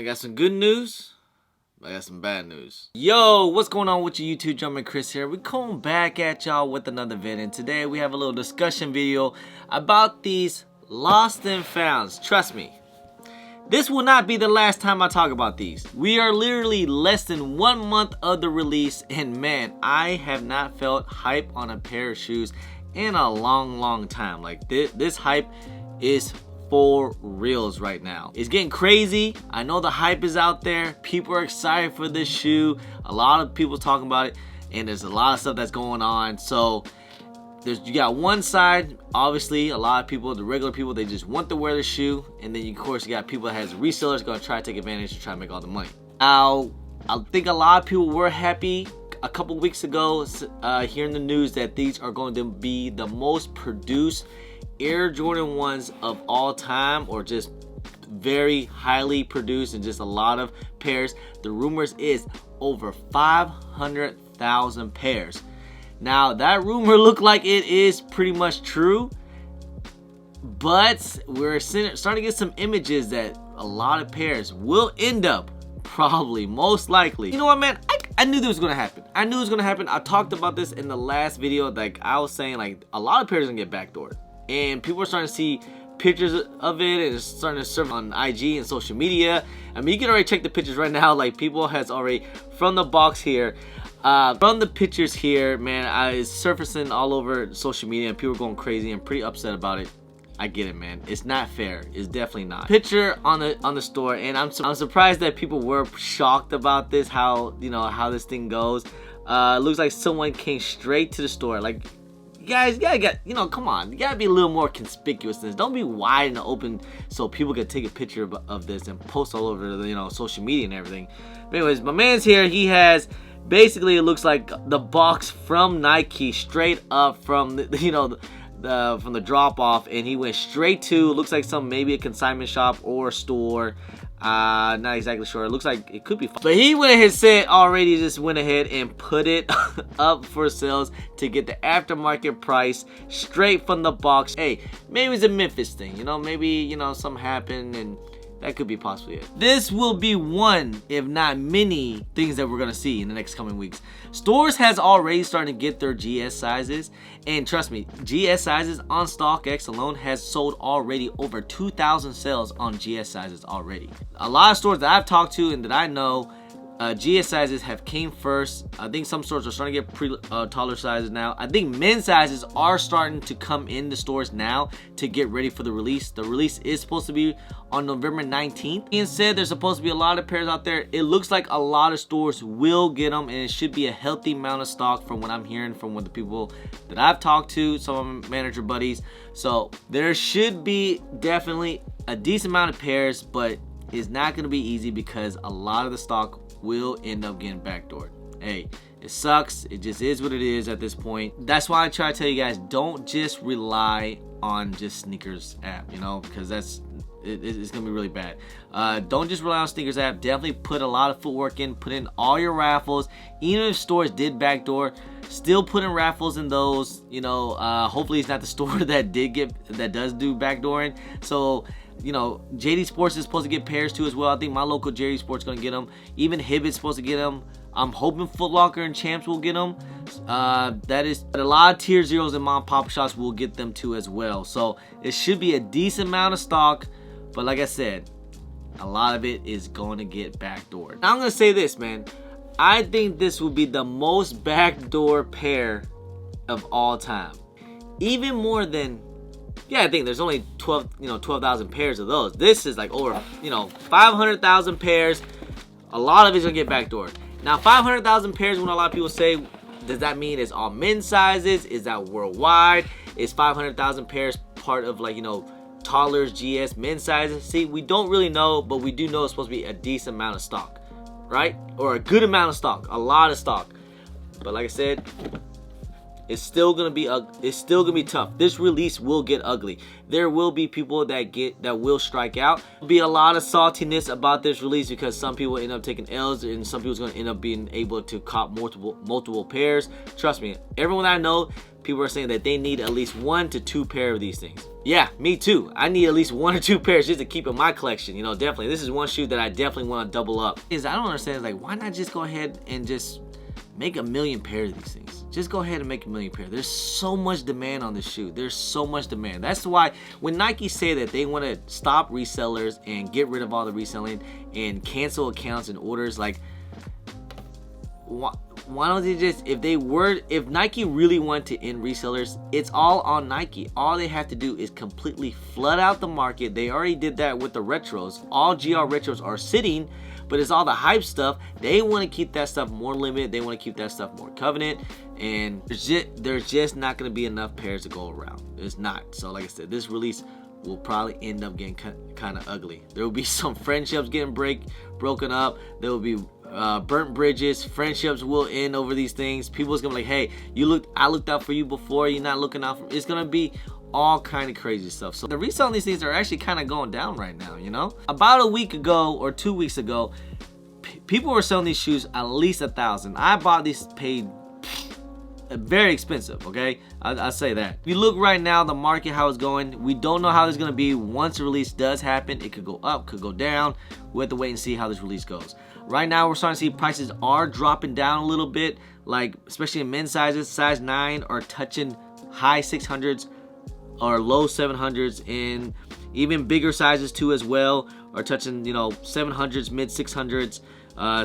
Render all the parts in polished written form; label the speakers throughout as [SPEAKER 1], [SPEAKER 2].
[SPEAKER 1] got some good news. I got some bad news. Yo, what's going on with you YouTube? Jumpin' Chris here. We're coming back at y'all with another vid, and today we have a little discussion video about these lost and founds. Trust me, this will not be the last time I talk about these. We are literally less than 1 month of the release, and man, I have not felt hype on a pair of shoes in a long time. Like this hype is for reals right now. It's getting crazy. I know the hype is out there. People are excited for this shoe. A lot of people talking about it, and there's a lot of stuff that's going on. So you got one side, obviously, a lot of people, the regular people, they just want to wear the shoe, and then of course you got people that has resellers going to try to take advantage and try to make all the money. Now, I think a lot of people were happy a couple weeks ago hearing the news that these are going to be the most produced Air Jordan 1s of all time, or just very highly produced, and just a lot of pairs. The rumors is over 500,000 pairs. Now that rumor look like it is pretty much true, but we're starting to get some images that a lot of pairs will end up, probably, most likely. You know what, man? I knew this was gonna happen. I knew it was gonna happen. I talked about this in the last video. Like I was saying, like a lot of pairs are gonna get backdoored, and people are starting to see pictures of it, and it's starting to surface on IG and social media. I mean, you can already check the pictures right now. Like people has already, from the box here, from the pictures here, man, it's surfacing all over social media, and people are going crazy and pretty upset about it. I get it, man. It's not fair. It's definitely not. Picture on the store, and I'm surprised that people were shocked about this. How this thing goes. Looks like someone came straight to the store. Like, guys, you gotta get, come on, you gotta be a little more conspicuous than this. Don't be wide in the open so people can take a picture of this and post all over the social media and everything. But anyways, my man's here. He has basically, it looks like the box from Nike, straight up from from the drop off, and he went straight to, looks like maybe a consignment shop or a store. Not exactly sure. It looks like it could be fun. But he went ahead just went ahead and put it up for sales to get the aftermarket price straight from the box. Hey, maybe it's a Memphis thing, maybe something happened, and that could be possibly it. This will be one, if not many, things that we're gonna see in the next coming weeks. Stores has already started to get their GS sizes, and trust me, GS sizes on StockX alone has sold already over 2,000 sales on GS sizes already. A lot of stores that I've talked to and that I know, GS sizes have came first. I think some stores are starting to get taller sizes now. I think men's sizes are starting to come in the stores now to get ready for the release. The release is supposed to be on November 19th. Being said, there's supposed to be a lot of pairs out there. It looks like a lot of stores will get them, and it should be a healthy amount of stock from what I'm hearing from the people that I've talked to, some of my manager buddies. So there should be definitely a decent amount of pairs, but it's not going to be easy because a lot of the stock will end up getting backdoored. Hey, it sucks. It just is what it is at this point. That's why I try to tell you guys, don't just rely on just sneakers app, because it's gonna be really bad. Don't just rely on sneakers app. Definitely put a lot of footwork in. Put in all your raffles. Even if stores did backdoor, still put in raffles in those. Hopefully it's not the store that does do backdooring. So JD Sports is supposed to get pairs too as well. I think my local JD Sports is going to get them. Even Hibbett's supposed to get them. I'm hoping Foot Locker and Champs will get them. That is a lot of tier zeros and mom pop shops will get them too as well. So it should be a decent amount of stock. But like I said, a lot of it is going to get backdoored. Now I'm going to say this, man. I think this will be the most backdoor pair of all time. Even more than, yeah, I think there's only 12,000 pairs of those. This is like over, 500,000 pairs. A lot of it's gonna get backdoored. Now, 500,000 pairs, when a lot of people say, does that mean it's all men's sizes? Is that worldwide? Is 500,000 pairs part of Toller's GS men's sizes? See, we don't really know, but we do know it's supposed to be a decent amount of stock, right? Or a good amount of stock, a lot of stock. But like I said, it's still gonna be tough. This release will get ugly. There will be people that will strike out. There'll be a lot of saltiness about this release because some people end up taking L's, and some people's gonna end up being able to cop multiple pairs. Trust me, everyone I know, people are saying that they need at least 1 to 2 pair of these things. Yeah, me too. I need at least 1 or 2 pairs just to keep in my collection. You know, definitely. This is one shoe that I definitely want to double up. I don't understand, like, why not just go ahead and just make 1 million pairs of these things? Just go ahead and make 1 million pairs. There's so much demand on this shoe. There's so much demand. That's why when Nike say that they want to stop resellers and get rid of all the reselling and cancel accounts and orders, like, why don't they just, if Nike really want to end resellers, it's all on Nike. All they have to do is completely flood out the market. They already did that with the retros. All GR retros are sitting, but it's all the hype stuff. They want to keep that stuff more limited. They want to keep that stuff more covenant, and there's just not going to be enough pairs to go around. It's not. So like I said, this release will probably end up getting kind of ugly. There will be some friendships getting broken up. There will be burnt bridges. Friendships will end over these things. People's gonna be like, hey, I looked out for you before, you're not looking out for me. It's gonna be all kind of crazy stuff. So the resale on these things are actually kind of going down right now, you know. About a week ago or 2 weeks ago, people were selling these shoes at least $1,000. I bought these, paid very expensive, okay? I'll say that. If you look right now, the market, how it's going, we don't know how it's going to be. Once the release does happen, it could go up, could go down. We'll have to wait and see how this release goes. Right now, we're starting to see prices are dropping down a little bit, like especially in men's sizes. Size 9 are touching high 600s or low 700s, and even bigger sizes too as well are touching, you know, 700s, mid 600s.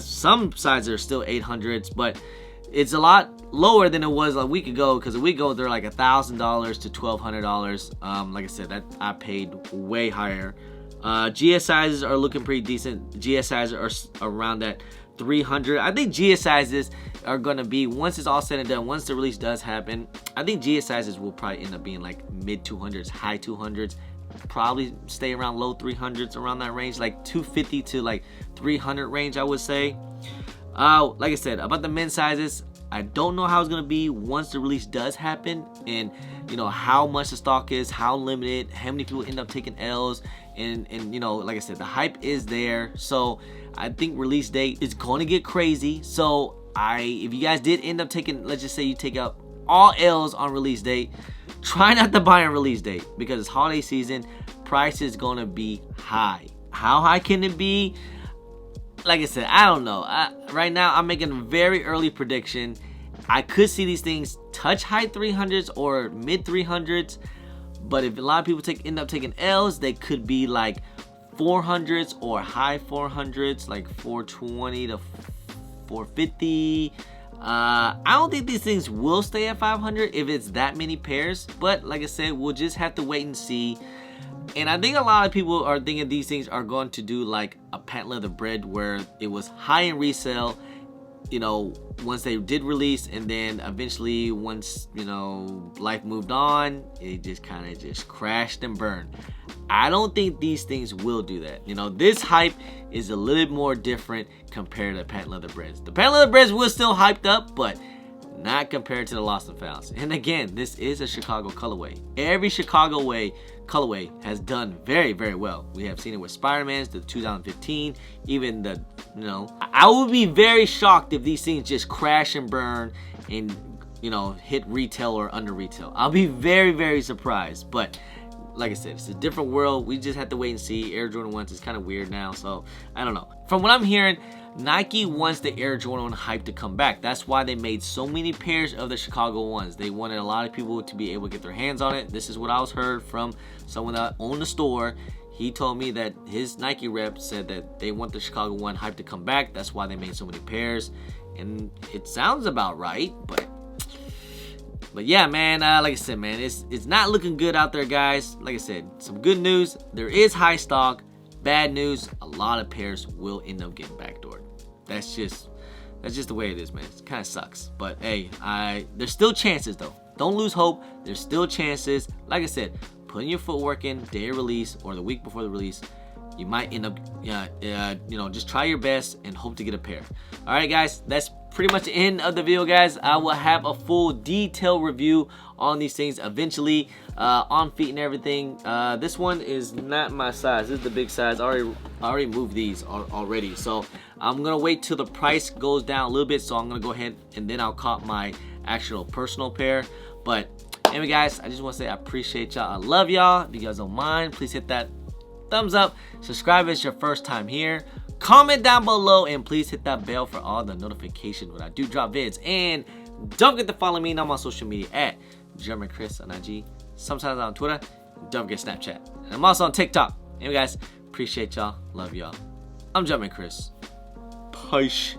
[SPEAKER 1] Some sizes are still 800s, but it's a lot lower than it was a week ago, because a week ago they're like $1,000 to $1,200. Like I said, that I paid way higher. GS sizes are looking pretty decent. GS sizes are around that 300. I think GS sizes are gonna be, once it's all said and done, once the release does happen, I think GS sizes will probably end up being like mid 200s, high 200s. Probably stay around low 300s, around that range, like 250 to like 300 range, I would say. Like I said, about the men's sizes, I don't know how it's gonna be once the release does happen, and you know how much the stock is, how limited, how many people end up taking L's, and you know, like I said, the hype is there. So I think release date is gonna get crazy. So if you guys did end up taking, let's just say you take out all L's on release date, try not to buy on release date, because it's holiday season. Price is gonna be high. How high can it be? Like I said, I don't know. Right now, I'm making a very early prediction. I could see these things touch high 300s or mid 300s, but if a lot of people end up taking L's, they could be like 400s or high 400s, like 420 to 450. I don't think these things will stay at 500 if it's that many pairs, but like I said, we'll just have to wait and see. And I think a lot of people are thinking these things are going to do like a patent leather bread, where it was high in resale, you know, once they did release, and then eventually once, you know, life moved on, it just kind of just crashed and burned. I don't think these things will do that. You know, this hype is a little bit more different compared to patent leather breads. The patent leather breads were still hyped up, but not compared to the Lost and Founds. And again, this is a Chicago colorway. Every Chicago colorway has done very, very well. We have seen it with Spider-Man's, the 2015, even the, you know, I would be very shocked if these things just crash and burn and, you know, hit retail or under retail. I'll be very, very surprised. But like I said, it's a different world. We just have to wait and see. Air Jordan 1s is kind of weird now, so I don't know. From what I'm hearing, Nike wants the Air Jordan 1 hype to come back. That's why they made so many pairs of the Chicago 1s. They wanted a lot of people to be able to get their hands on it. This is what I was heard from someone that owned the store. He told me that his Nike rep said that they want the Chicago 1 hype to come back. That's why they made so many pairs. And it sounds about right, but yeah, man, like I said, man, it's not looking good out there, guys. Like I said, some good news, there is high stock. Bad news, a lot of pairs will end up getting backdoored. That's just the way it is, man. It kind of sucks, but hey, there's still chances though. Don't lose hope. There's still chances. Like I said, putting your footwork in, day of release or the week before the release, you might end up, you know, just try your best and hope to get a pair. All right, guys, that's pretty much the end of the video, guys. I will have a full detailed review on these things eventually, on feet and everything. This one is not my size. This is the big size. I already moved these already, so I'm gonna wait till the price goes down a little bit. So I'm gonna go ahead and then I'll cop my actual personal pair. But anyway, guys, I just want to say I appreciate y'all. I love y'all. If you guys don't mind, please hit that thumbs up. Subscribe if it's your first time here. Comment down below, and please hit that bell for all the notifications when I do drop vids. And don't forget to follow me. I'm on social media at German Chris on IG. Sometimes on Twitter. Don't forget Snapchat. And I'm also on TikTok. Anyway, guys, appreciate y'all. Love y'all. I'm German Chris. Peace.